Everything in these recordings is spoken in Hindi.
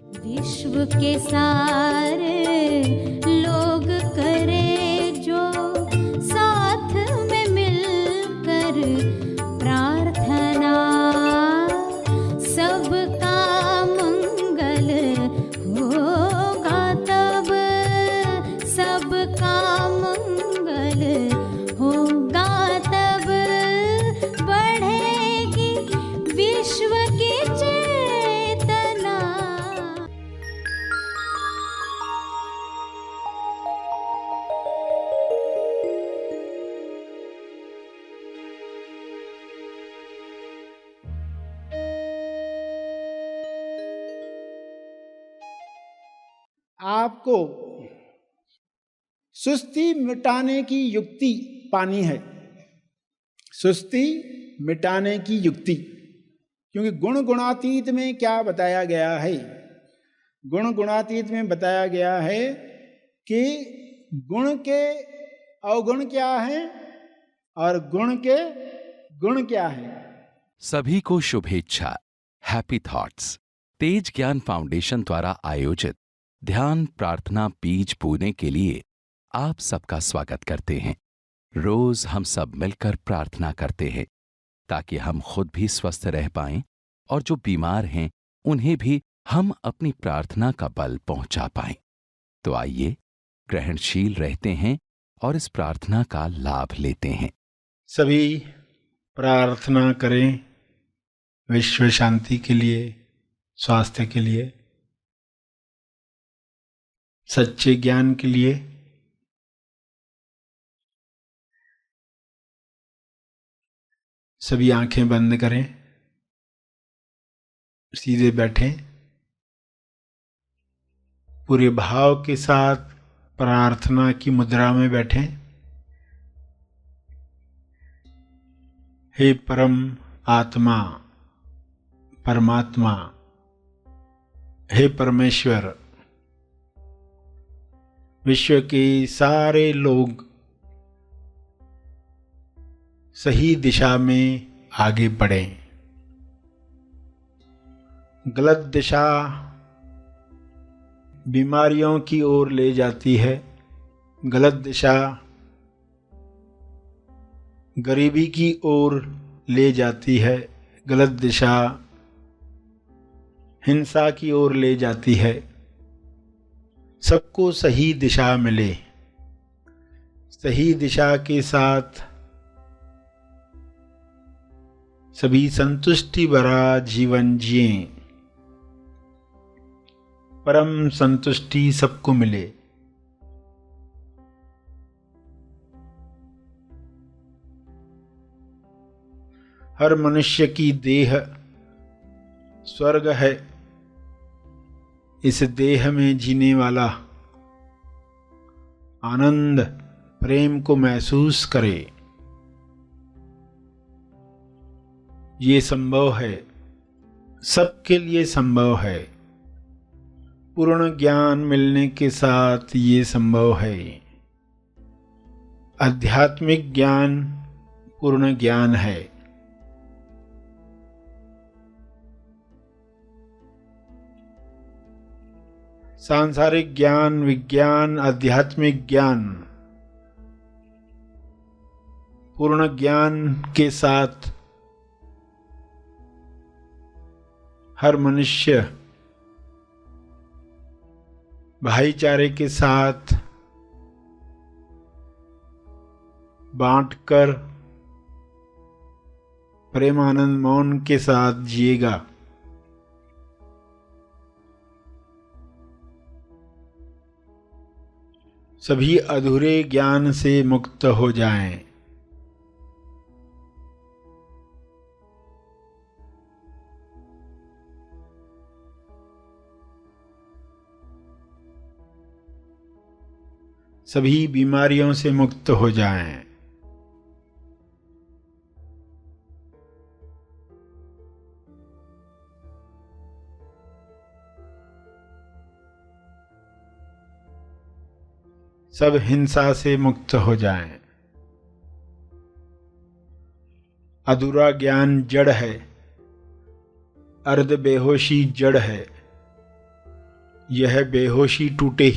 विश्व के सारे लोग करे जो साथ में मिलकर प्रार्थना, सबका मंगल होगा तब, सबका मंगल होगा तब, बढ़ेगी विश्व की चेतना। आपको सुस्ती मिटाने की युक्ति पानी है, सुस्ती मिटाने की युक्ति। क्योंकि गुण गुणातीत में क्या बताया गया है? गुण गुणातीत में बताया गया है कि गुण के अवगुण क्या है और गुण के गुण क्या है। सभी को शुभेच्छा। हैप्पी थॉट्स तेज ज्ञान फाउंडेशन द्वारा आयोजित ध्यान प्रार्थना बीज बोने के लिए आप सबका स्वागत करते हैं। रोज हम सब मिलकर प्रार्थना करते हैं ताकि हम खुद भी स्वस्थ रह पाएं और जो बीमार हैं उन्हें भी हम अपनी प्रार्थना का बल पहुंचा पाएं। तो आइए ग्रहणशील रहते हैं और इस प्रार्थना का लाभ लेते हैं। सभी प्रार्थना करें विश्व शांति के लिए, स्वास्थ्य के लिए, सच्चे ज्ञान के लिए। सभी आंखें बंद करें, सीधे बैठें, पूरे भाव के साथ प्रार्थना की मुद्रा में बैठें। हे परम आत्मा, परमात्मा, हे परमेश्वर, विश्व के सारे लोग सही दिशा में आगे बढ़ें। गलत दिशा बीमारियों की ओर ले जाती है, गलत दिशा गरीबी की ओर ले जाती है, गलत दिशा हिंसा की ओर ले जाती है। सबको सही दिशा मिले, सही दिशा के साथ सभी संतुष्टि भरा जीवन जिएं, परम संतुष्टि सबको मिले। हर मनुष्य की देह स्वर्ग है। इस देह में जीने वाला आनंद प्रेम को महसूस करे, ये संभव है, सबके लिए संभव है। पूर्ण ज्ञान मिलने के साथ ये संभव है। आध्यात्मिक ज्ञान पूर्ण ज्ञान है। सांसारिक ज्ञान, विज्ञान, आध्यात्मिक ज्ञान पूर्ण ज्ञान के साथ हर मनुष्य भाईचारे के साथ बांटकर प्रेमानंद मौन के साथ जिएगा। सभी अधूरे ज्ञान से मुक्त हो जाएं। सभी बीमारियों से मुक्त हो जाएं। सब हिंसा से मुक्त हो जाएं। अधूरा ज्ञान जड़ है, अर्ध बेहोशी जड़ है। यह बेहोशी टूटे,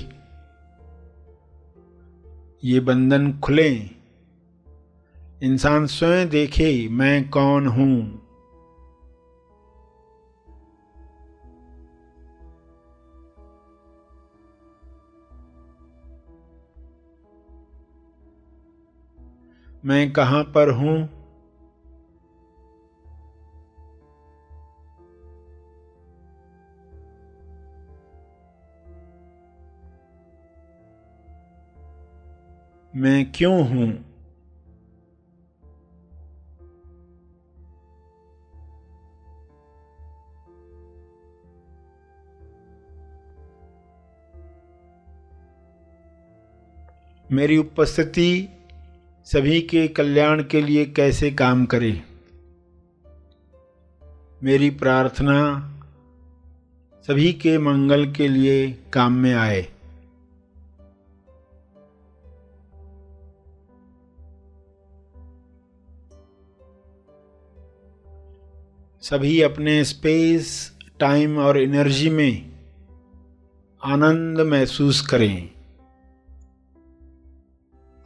ये बंधन खुले, इंसान स्वयं देखे मैं कौन हूं। मैं कहां पर हूं, मैं क्यों हूं। मेरी उपस्थिति सभी के कल्याण के लिए कैसे काम करे। मेरी प्रार्थना सभी के मंगल के लिए काम में आए। सभी अपने स्पेस, टाइम और एनर्जी में आनंद महसूस करें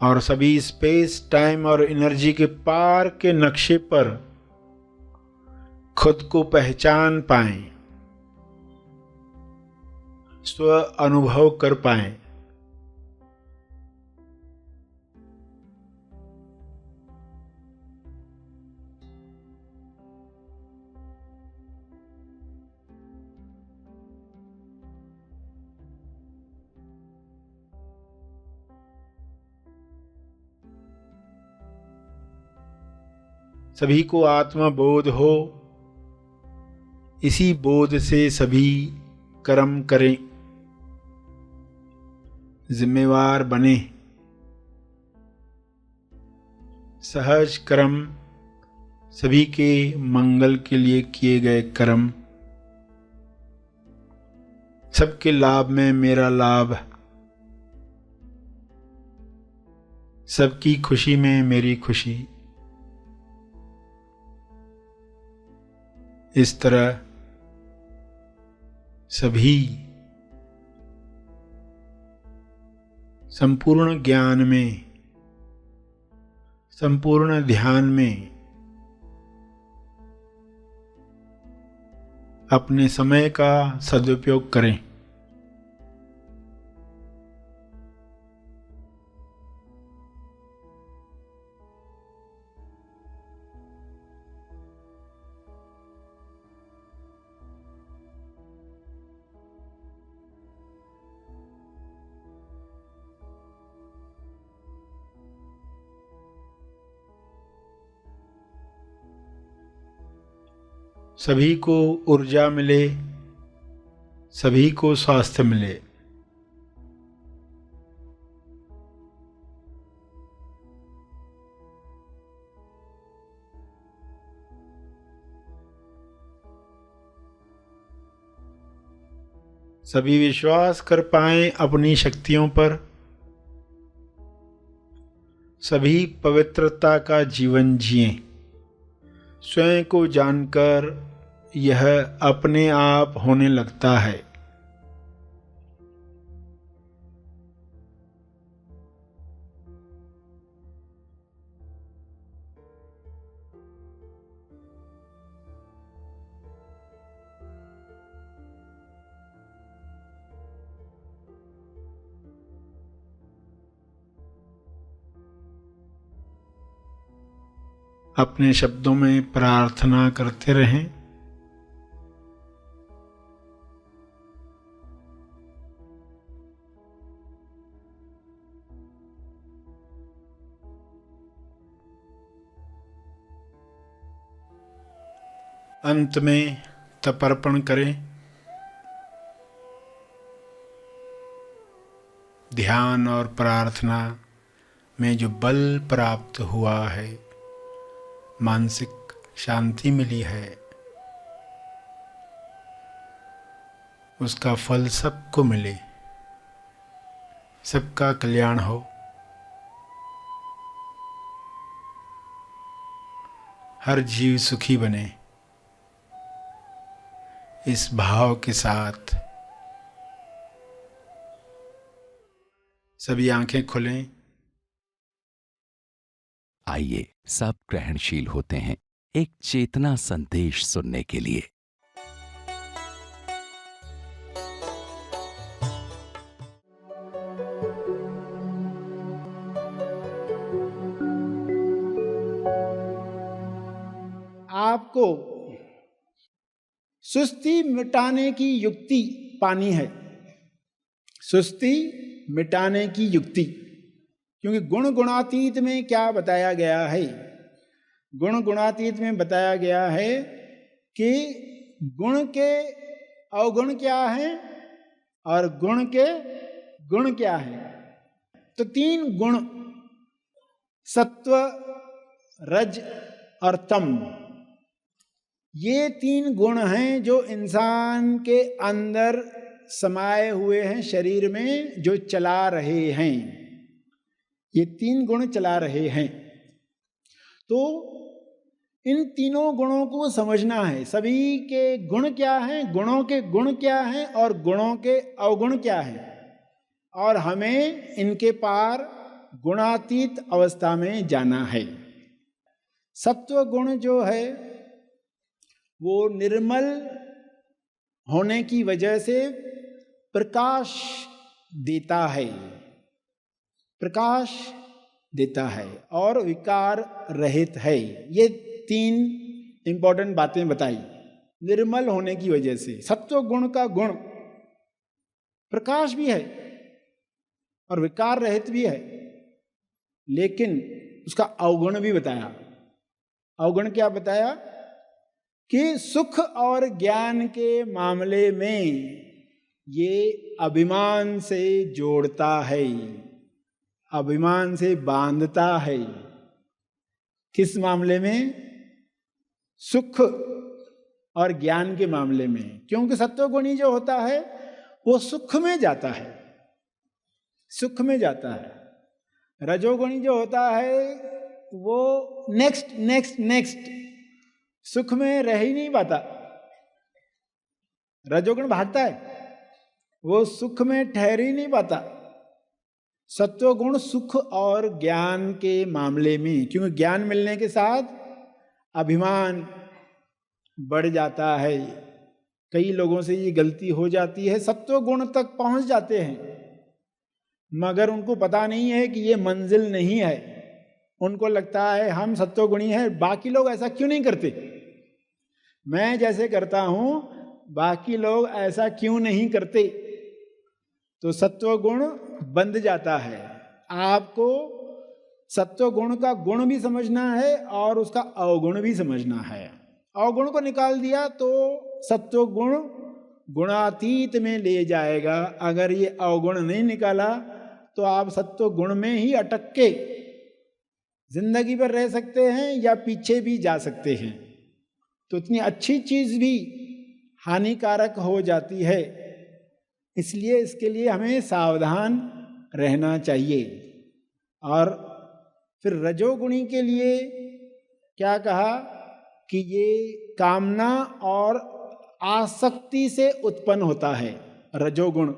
और सभी स्पेस, टाइम और एनर्जी के पार के नक्शे पर खुद को पहचान पाएं, स्व अनुभव कर पाएं। सभी को आत्मा बोध हो, इसी बोध से सभी कर्म करें, जिम्मेवार बने। सहज कर्म, सभी के मंगल के लिए किए गए कर्म, सबके लाभ में मेरा लाभ, सबकी खुशी में मेरी खुशी। इस तरह सभी संपूर्ण ज्ञान में, संपूर्ण ध्यान में अपने समय का सदुपयोग करें। सभी को ऊर्जा मिले, सभी को स्वास्थ्य मिले। सभी विश्वास कर पाएं अपनी शक्तियों पर, सभी पवित्रता का जीवन जिएं। स्वयं को जानकर यह अपने आप होने लगता है। अपने शब्दों में प्रार्थना करते रहें। अंत में तर्पण करें। ध्यान और प्रार्थना में जो बल प्राप्त हुआ है, मानसिक शांति मिली है, उसका फल सबको मिले, सबका कल्याण हो। हर जीव सुखी बने, इस भाव के साथ सभी आंखें खुलें। आइए सब ग्रहणशील होते हैं एक चेतना संदेश सुनने के लिए। आपको सुस्ती मिटाने की युक्ति पानी है, सुस्ती मिटाने की युक्ति। क्योंकि गुण गुणातीत में क्या बताया गया है? गुण गुणातीत में बताया गया है कि गुण के अवगुण क्या हैं और गुण के गुण क्या हैं। तो 3 गुण, सत्व, रज और तम, ये 3 गुण हैं जो इंसान के अंदर समाये हुए हैं, शरीर में जो चला रहे हैं। ये 3 गुण चला रहे हैं। तो इन तीनों गुणों को समझना है। सभी के गुण क्या हैं, गुणों के गुण क्या हैं और गुणों के अवगुण क्या हैं, और हमें इनके पार गुणातीत अवस्था में जाना है। सत्व गुण जो है वो निर्मल होने की वजह से प्रकाश देता है, प्रकाश देता है और विकार रहित है। ये 3 इंपॉर्टेंट बातें बताई। निर्मल होने की वजह से सत्व गुण का गुण प्रकाश भी है और विकार रहित भी है, लेकिन उसका अवगुण भी बताया। अवगुण क्या बताया? कि सुख और ज्ञान के मामले में ये अभिमान से जोड़ता है, अभिमान से बांधता है। किस मामले में? सुख और ज्ञान के मामले में। क्योंकि सत्वगुणी जो होता है वो सुख में जाता है, सुख में जाता है। रजोगुणी जो होता है वो नेक्स्ट नेक्स्ट नेक्स्ट, सुख में रह ही नहीं पाता। रजोगुण भागता है, वो सुख में ठहर ही नहीं पाता। सत्वगुण सुख और ज्ञान के मामले में, क्योंकि ज्ञान मिलने के साथ अभिमान बढ़ जाता है। कई लोगों से ये गलती हो जाती है, सत्वगुण तक पहुंच जाते हैं मगर उनको पता नहीं है कि ये मंजिल नहीं है। उनको लगता है हम सत्वगुणी हैं, बाकी लोग ऐसा क्यों नहीं करते, मैं जैसे करता हूं बाकी लोग ऐसा क्यों नहीं करते। तो सत्वगुण बंध जाता है। आपको सत्वगुण का गुण भी समझना है और उसका अवगुण भी समझना है। अवगुण को निकाल दिया तो सत्वगुण गुणातीत में ले जाएगा। अगर ये अवगुण नहीं निकाला तो आप सत्वगुण में ही अटक के जिंदगी भर रह सकते हैं या पीछे भी जा सकते हैं। तो इतनी अच्छी चीज भी हानिकारक हो जाती है। इसलिए इसके लिए हमें सावधान रहना चाहिए। और फिर रजोगुणी के लिए क्या कहा कि ये कामना और आसक्ति से उत्पन्न होता है रजोगुण।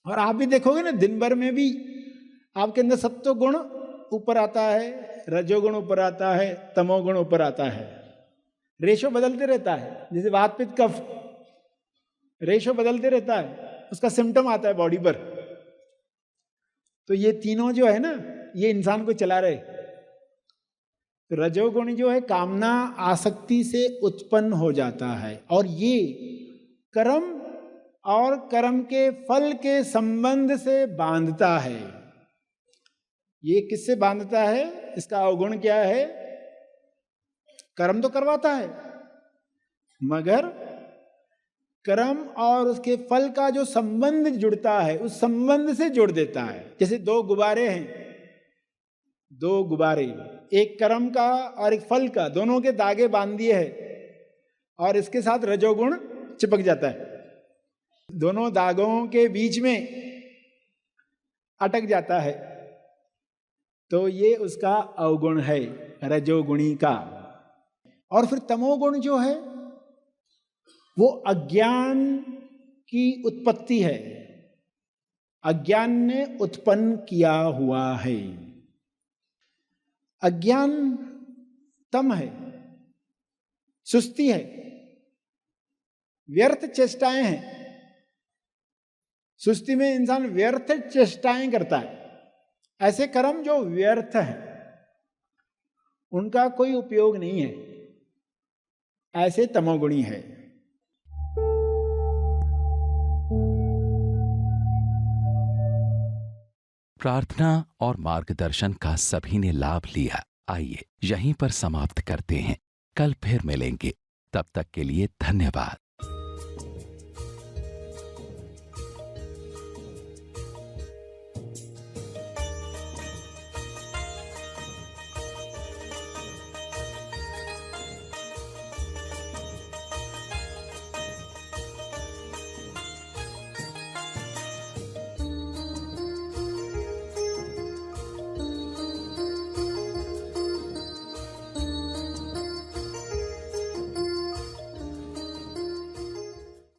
और आप भी देखोगे ना, दिन भर में भी आपके अंदर सत्वगुण ऊपर आता है, रजोगुण ऊपर आता है, तमोगुण ऊपर आता है। रेशो बदलते रहता है, जैसे वात पित्त कफ, रेशो बदलते रहता है, उसका सिम्टम आता है बॉडी पर। तो ये तीनों जो है ना, ये इंसान को चला रहे। तो रजोगुण जो है कामना आसक्ति से उत्पन्न हो जाता है और ये कर्म और कर्म के फल के संबंध से बांधता है। ये किससे बांधता है? इसका अवगुण क्या है? कर्म तो करवाता है मगर कर्म और उसके फल का जो संबंध जुड़ता है उस संबंध से जोड़ देता है। जैसे 2 गुब्बारे हैं, 2 गुब्बारे, एक कर्म का और एक फल का, दोनों के धागे बांध दिए हैं और इसके साथ रजोगुण चिपक जाता है, दोनों धागों के बीच में अटक जाता है। तो ये उसका अवगुण है रजोगुणी का। और फिर तमोगुण जो है वो अज्ञान की उत्पत्ति है। अज्ञान ने उत्पन्न किया हुआ है। अज्ञान तम है, सुस्ती है, व्यर्थ चेष्टाएं हैं। सुस्ती में इंसान व्यर्थ चेष्टाएं करता है। ऐसे कर्म जो व्यर्थ है, उनका कोई उपयोग नहीं है, ऐसे तमोगुणी है। प्रार्थना और मार्गदर्शन का सभी ने लाभ लिया। आइए यहीं पर समाप्त करते हैं, कल फिर मिलेंगे। तब तक के लिए धन्यवाद।